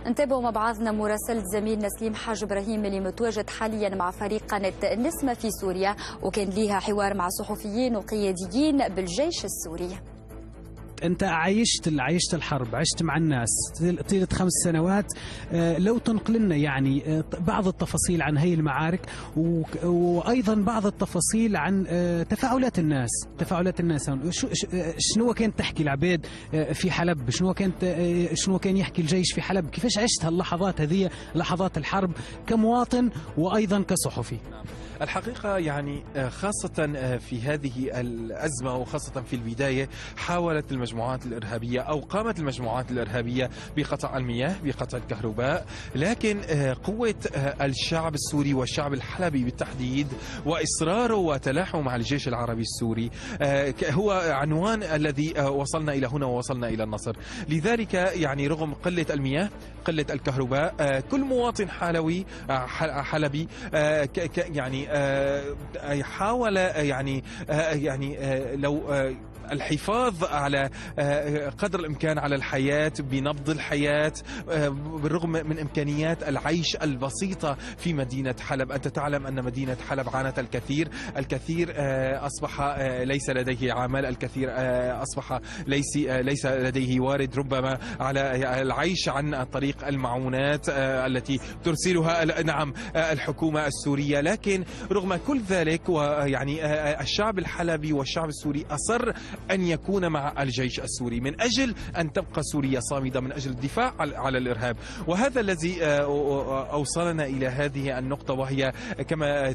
نتابعوا مع بعضنا مراسلة زميل نسليم حاج إبراهيم اللي متواجد حاليا مع فريق قناة النسمة في سوريا، وكان ليها حوار مع صحفيين وقياديين بالجيش السوري. أنت عايشت الحرب، عشت مع الناس طيلة 5 سنوات. لو تنقل لنا يعني بعض التفاصيل عن هي المعارك، وأيضا بعض التفاصيل عن تفاعلات الناس. شنو كانت تحكي العبيد في حلب، شنو كان يحكي الجيش في حلب، كيفاش عشت هاللحظات هذه، لحظات الحرب كمواطن وأيضا كصحفي؟ الحقيقة يعني خاصة في هذه الأزمة وخاصة في البداية حاولت المجموعات الإرهابية أو قامت المجموعات الإرهابية بقطع المياه، بقطع الكهرباء، لكن قوة الشعب السوري والشعب الحلبي بالتحديد وإصراره وتلاحمه مع الجيش العربي السوري هو عنوان الذي وصلنا إلى هنا ووصلنا إلى النصر. لذلك يعني رغم قلة المياه، قلة الكهرباء، كل مواطن حلبي يعني حاول يعني لو الحفاظ على قدر الإمكان على الحياة، بنبض الحياة بالرغم من إمكانيات العيش البسيطة في مدينة حلب. أنت تعلم أن مدينة حلب عانت الكثير أصبح ليس لديه عمل، الكثير أصبح ليس لديه وارد ربما على العيش عن طريق المعونات التي ترسلها الحكومة السورية. لكن رغم كل ذلك ويعني الشعب الحلبي والشعب السوري أصر أن يكون مع الجيش السوري من أجل أن تبقى سوريا صامدة، من أجل الدفاع على الإرهاب. وهذا الذي أوصلنا إلى هذه النقطة، وهي كما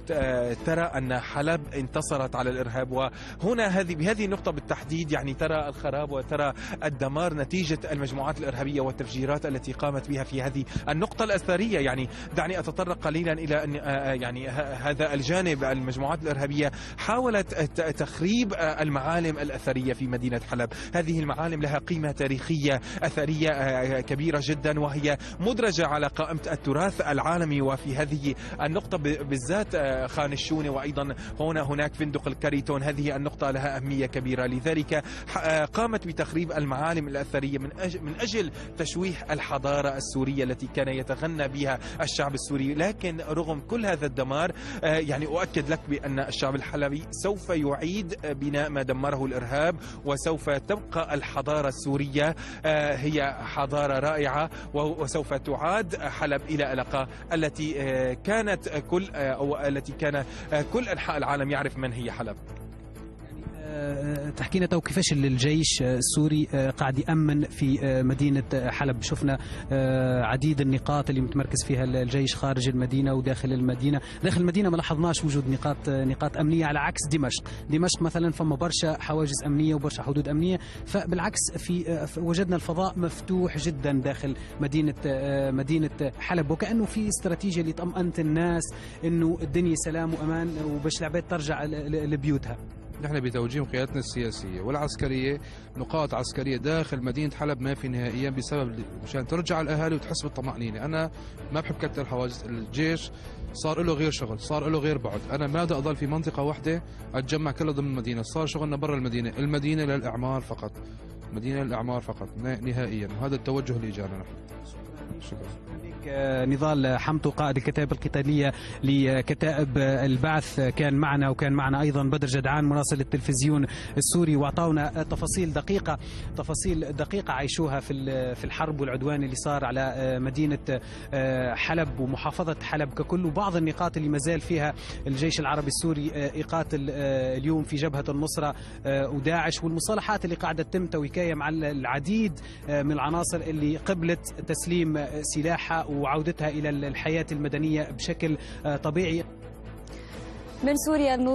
ترى أن حلب انتصرت على الإرهاب. وهنا بهذه النقطة بالتحديد يعني ترى الخراب وترى الدمار نتيجة المجموعات الإرهابية والتفجيرات التي قامت بها في هذه النقطة الأثرية. يعني دعني أتطرق قليلا إلى أن يعني هذا الجانب، المجموعات الإرهابية حاولت تخريب المعالم الأثرية في مدينة حلب. هذه المعالم لها قيمة تاريخية أثرية كبيرة جدا، وهي مدرجة على قائمة التراث العالمي. وفي هذه النقطة بالذات خان الشوني، وأيضا هناك فندق الكاريتون، هذه النقطة لها أهمية كبيرة. لذلك قامت بتخريب المعالم الأثرية من أجل تشويه الحضارة السورية التي كان يتغنى بها الشعب السوري. لكن رغم كل هذا الدمار يعني أؤكد لك بأن الشعب الحلبي سوف يعيد بناء ما دمره الإرهاب، وسوف تبقى الحضارة السورية هي حضارة رائعة، وسوف تعاد حلب إلى الألقى التي كانت التي كان كل أنحاء العالم يعرف من هي حلب. تحكينا تو كيفاش الجيش السوري قاعد يأمن في مدينة حلب. شفنا عديد النقاط اللي متمركز فيها الجيش خارج المدينة وداخل المدينة. داخل المدينة ما لاحظناش وجود نقاط أمنية، على عكس دمشق مثلا فما برشا حواجز أمنية وبرشا حدود أمنية. فبالعكس وجدنا الفضاء مفتوح جدا داخل مدينة حلب، وكأنه في استراتيجية لطمأنة الناس إنه الدنيا سلام وأمان وباش العباد ترجع لبيوتها. نحن بتوجيه قيادتنا السياسية والعسكرية نقاط عسكرية داخل مدينة حلب ما في نهائيا، بسبب مشان ترجع الأهالي وتحس بالطمأنينة. أنا ما بحب كتر الحواجز، الجيش صار له غير شغل، صار له غير بعد. أنا ما بدي أضل في منطقة واحدة أتجمع كلها ضمن المدينة، صار شغلنا برا المدينة للإعمار فقط، مدينة للإعمار فقط نهائيا. وهذا التوجه اللي جانا نحن. شكرا. نضال حمطو قائد الكتائب القتالية لكتائب البعث كان معنا، وكان معنا أيضا بدر جدعان مراسل التلفزيون السوري، وأعطونا تفاصيل دقيقة عايشوها في الحرب والعدوان اللي صار على مدينة حلب ومحافظة حلب ككل، وبعض النقاط اللي مازال فيها الجيش العربي السوري يقاتل اليوم في جبهة النصرة وداعش، والمصالحات اللي قاعدة تتم تويكاية مع العديد من العناصر اللي قبلت تسليم سلاحها وعودتها إلى الحياة المدنية بشكل طبيعي. من سوريا